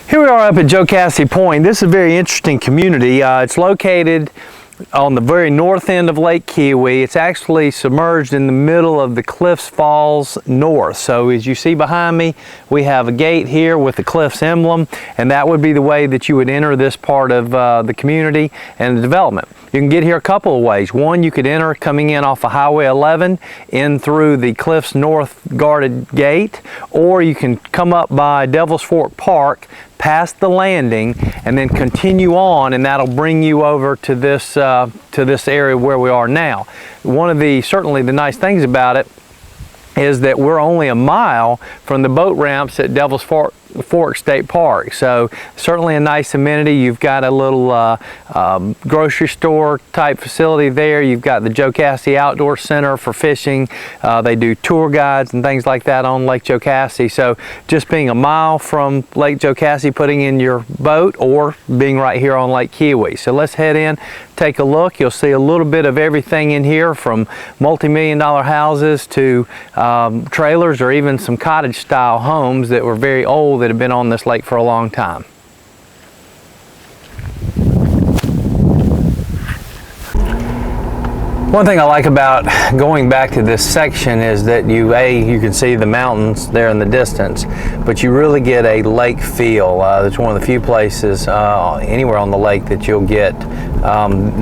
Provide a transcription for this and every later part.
Here we are up at Jocassee Pointe. This is a very interesting community. It's located on the very north end of Lake Keowee. It's actually submerged in the middle of the Cliffs Falls north. So as you see behind me, we have a gate here with the Cliffs emblem, and that would be the way that you would enter this part of the community and the development. You can get here a couple of ways. One, you could enter coming in off of Highway 11 in through the Cliffs North guarded gate, or you can come up by Devil's Fork Park, past the landing, and then continue on, and that'll bring you over to this area where we are now. One of the certainly the nice things about it is that we're only a mile from the boat ramps at Devil's Fork State Park. So certainly a nice amenity. You've got a little grocery store type facility there. You've got the Jocassee Outdoor Center for fishing. They do tour guides and things like that on Lake Jocassee. So just being a mile from Lake Jocassee, putting in your boat, or being right here on Lake Keowee. So let's head in, take a look. You'll see a little bit of everything in here, from multi-million-dollar houses to trailers, or even some cottage style homes that were very old that have been on this lake for a long time. One thing I like about going back to this section is that you can see the mountains there in the distance, but you really get a lake feel. It's one of the few places anywhere on the lake that you'll get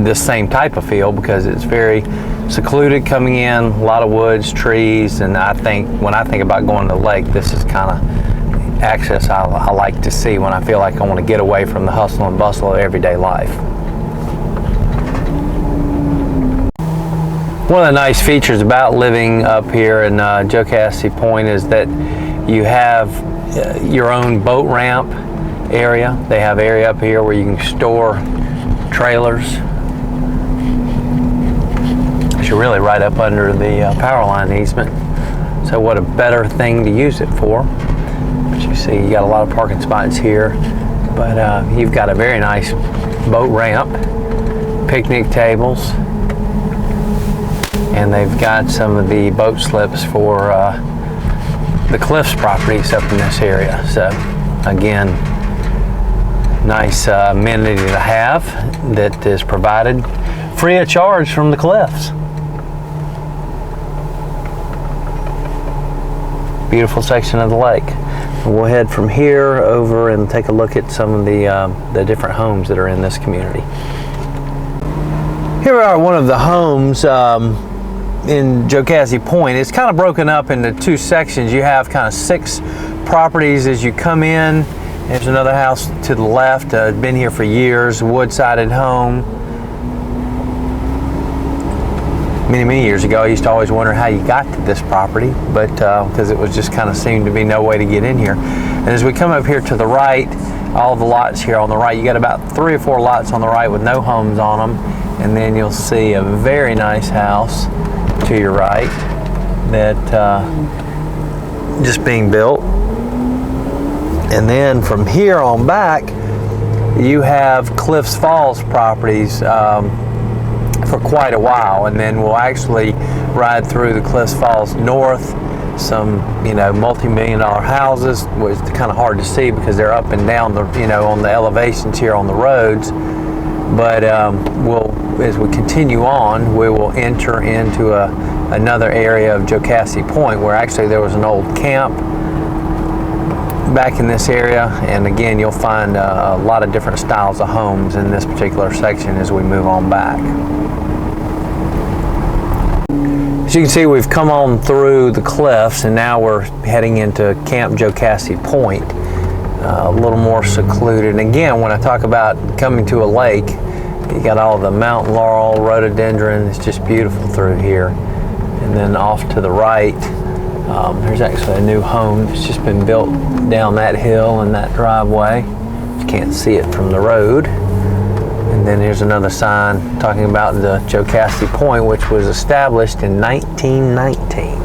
this same type of feel, because it's very secluded coming in, a lot of woods, trees, and I think when I think about going to the lake, this is kind of access I like to see when I feel like I want to get away from the hustle and bustle of everyday life. One of the nice features about living up here in Jocassee Pointe is that you have your own boat ramp area. They have area up here where you can store trailers. You're really right up under the power line easement. So what a better thing to use it for. But you see you got a lot of parking spots here, but you've got a very nice boat ramp, picnic tables, and they've got some of the boat slips for the Cliffs properties up in this area. So again, nice amenity to have that is provided free of charge from the Cliffs. Beautiful section of the lake. We'll head from here over and take a look at some of the different homes that are in this community. Here we are at one of the homes in Jocassee Pointe. It's kind of broken up into two sections. You have kind of 6 properties as you come in. There's another house to the left, been here for years, wood-sided home. Many years ago, I used to always wonder how you got to this property, but because it was just kind of seemed to be no way to get in here. And as we come up here to the right, all the lots here on the right, you got about 3 or 4 lots on the right with no homes on them, and then you'll see a very nice house to your right that just being built. And then from here on back, you have Cliffs Falls properties for quite a while, and then we'll actually ride through the Cliffs Falls north, some multi-million-dollar houses, which is kind of hard to see because they're up and down the on the elevations here on the roads. But as we continue on, we will enter into another area of Jocassee Pointe where actually there was an old camp back in this area, and again you'll find a lot of different styles of homes in this particular section as we move on back. As you can see, we've come on through the cliffs and now we're heading into Camp Jocassee Pointe, a little more secluded. And again, when I talk about coming to a lake, you got all the mountain laurel, rhododendron. It's just beautiful through here. And then off to the right, there's actually a new home that's just been built down that hill and that driveway. You can't see it from the road. And then here's another sign talking about the Jocassee Pointe, which was established in 1919.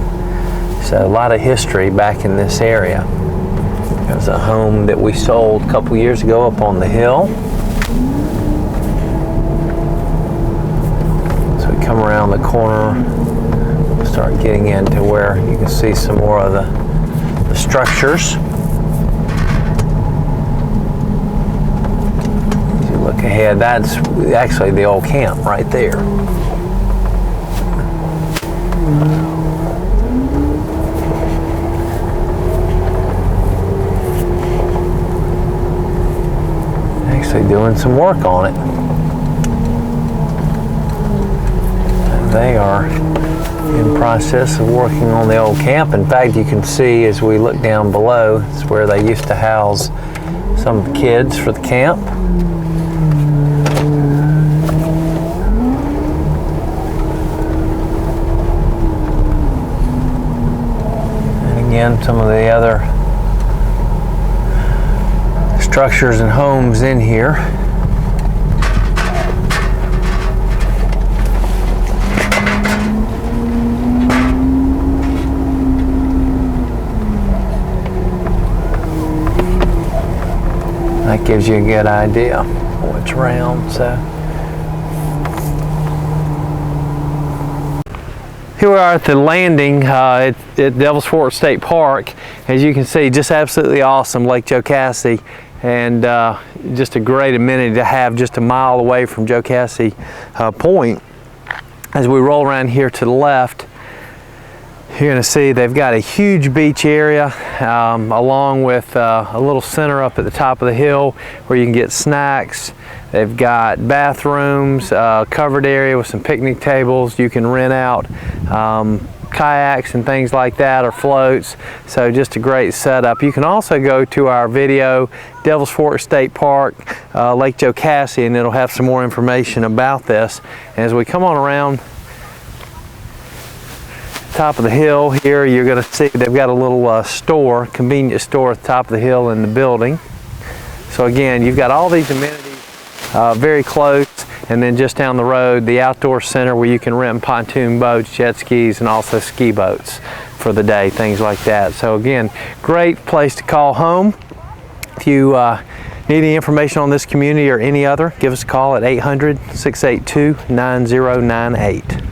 So a lot of history back in this area. There's a home that we sold a couple years ago up on the hill. So we come around the corner, start getting into where you can see some more of the structures. ahead, that's actually the old camp right there. Actually doing some work on it. And they are in process of working on the old camp. In fact, you can see as we look down below, it's where they used to house some of the kids for the camp. And again, some of the other structures and homes in here. That gives you a good idea of what's around. So here we are at the landing at Devil's Fork State Park. As you can see, just absolutely awesome Lake Jocassee, and just a great amenity to have just a mile away from Jocassee Pointe. As we roll around here to the left, you're going to see they've got a huge beach area along with a little center up at the top of the hill where you can get snacks. They've got bathrooms, covered area with some picnic tables. You can rent out kayaks and things like that, or floats. So just a great setup. You can also go to our video, Devil's Fork State Park, Lake Jocassee, and it'll have some more information about this. And as we come on around top of the hill here, you're going to see they've got a little store, convenience store at the top of the hill in the building. So again, you've got all these amenities very close, and then just down the road, the outdoor center where you can rent pontoon boats, jet skis, and also ski boats for the day, things like that. So again, great place to call home. If you need any information on this community or any other, give us a call at 800-682-9098.